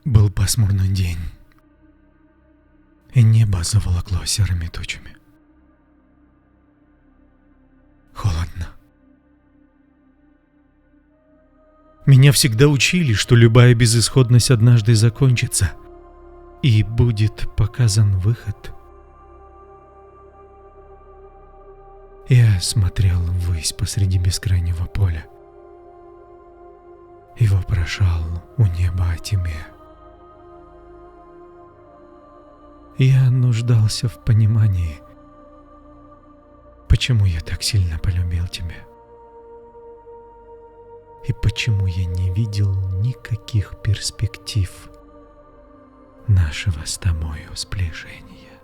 Был пасмурный день, и небо заволокло серыми тучами. Холодно. Меня всегда учили, что любая безысходность однажды закончится, и будет показан выход. Я смотрел ввысь посреди бескрайнего поля и вопрошал у неба о тебе. Я нуждался в понимании, почему я так сильно полюбил тебя, и почему я не видел никаких перспектив нашего с тобою сближения.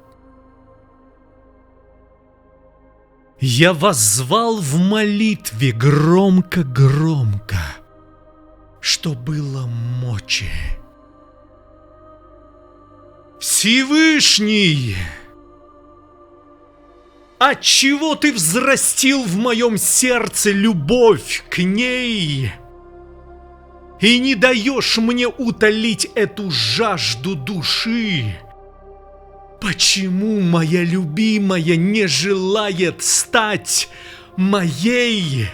Я воззвал в молитве громко-громко, что было мочи. Всевышний, отчего ты взрастил в моем сердце любовь к ней и не даешь мне утолить эту жажду души? Почему моя любимая не желает стать моей?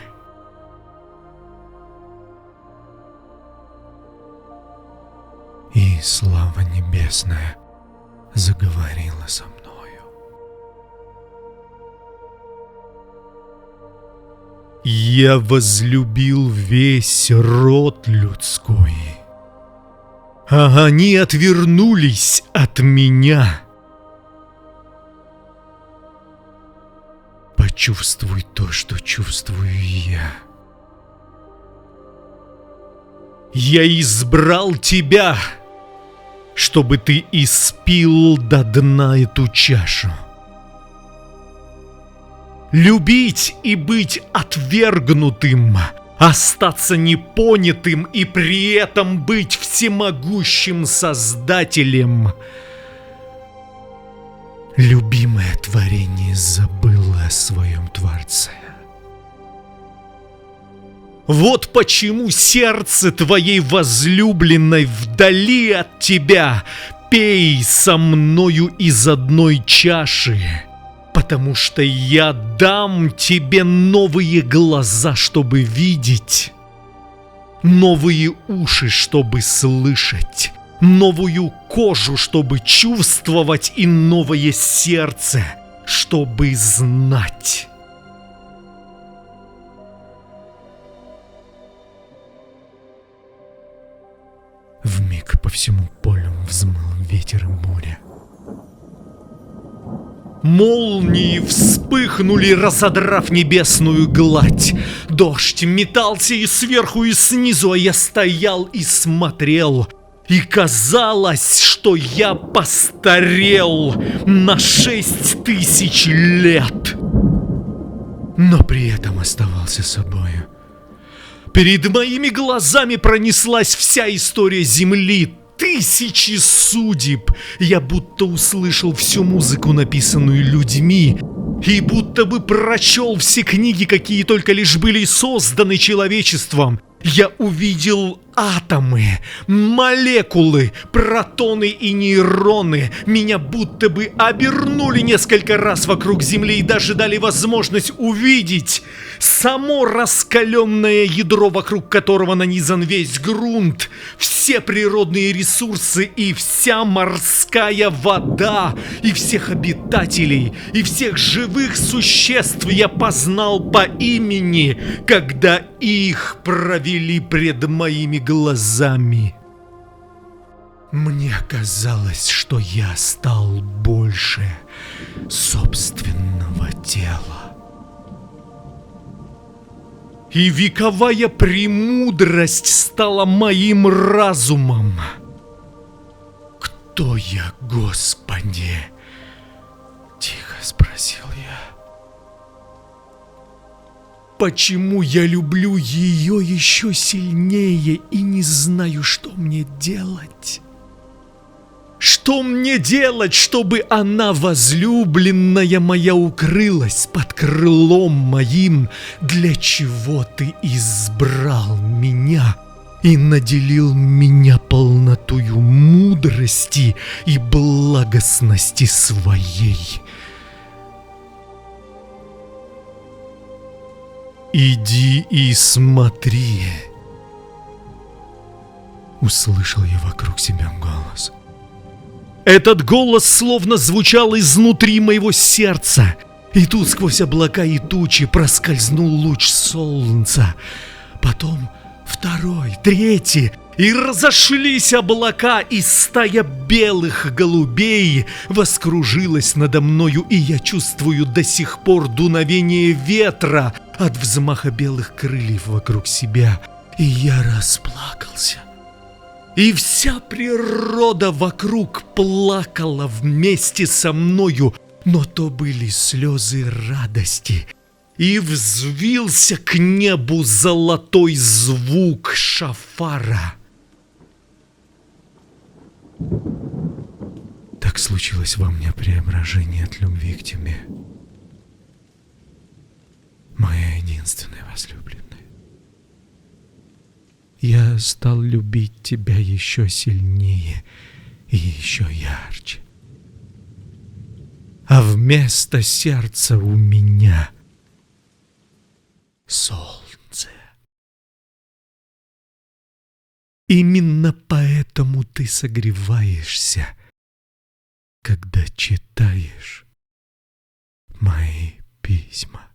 И слава небесная заговорила со мною. Я возлюбил весь род людской, а они отвернулись от меня. Почувствуй то, что чувствую я. Я избрал тебя, чтобы ты испил до дна эту чашу. Любить и быть отвергнутым, остаться непонятым и при этом быть всемогущим Создателем. Любимое творение забыло о своем Творце. Вот почему сердце твоей возлюбленной вдали от тебя пей со мною из одной чаши, потому что я дам тебе новые глаза, чтобы видеть, новые уши, чтобы слышать, новую кожу, чтобы чувствовать, и новое сердце, чтобы знать. Вмиг по всему полю взмыл ветер и буря. Молнии вспыхнули, разодрав небесную гладь. Дождь метался и сверху, и снизу, а я стоял и смотрел. И казалось, что я постарел на 6000 лет, но при этом оставался собою. Перед моими глазами пронеслась вся история Земли, 1000 судеб. Я будто услышал всю музыку, написанную людьми, и будто бы прочел все книги, какие только лишь были созданы человечеством. Я увидел атомы, молекулы, протоны и нейроны. Меня будто бы обернули несколько раз вокруг Земли и даже дали возможность увидеть само раскаленное ядро, вокруг которого нанизан весь грунт, все природные ресурсы и вся морская вода, и всех обитателей, и всех живых существ я познал по имени, когда их провели пред моими глазами. Мне казалось, что я стал больше собственного тела. И вековая премудрость стала моим разумом. «Кто я, Господи?» — тихо спросил я. «Почему я люблю ее еще сильнее и не знаю, что мне делать? Что мне делать, чтобы она, возлюбленная моя, укрылась под крылом моим? Для чего ты избрал меня, и наделил меня полнотою мудрости и благостности своей. «Иди и смотри!» Услышал я вокруг себя голос. Этот голос словно звучал изнутри моего сердца. И тут сквозь облака и тучи проскользнул луч солнца. Потом второй, третий, и разошлись облака, и стая белых голубей воскружилась надо мною, и я чувствую до сих пор дуновение ветра от взмаха белых крыльев вокруг себя. И я расплакался. И вся природа вокруг плакала вместе со мною, но то были слезы радости. И взвился к небу золотой звук шафара. Так случилось во мне преображение от любви к тебе, моя единственная возлюбленная. Я стал любить тебя еще сильнее и еще ярче. А вместо сердца у меня солнце. Именно поэтому ты согреваешься, когда читаешь мои письма.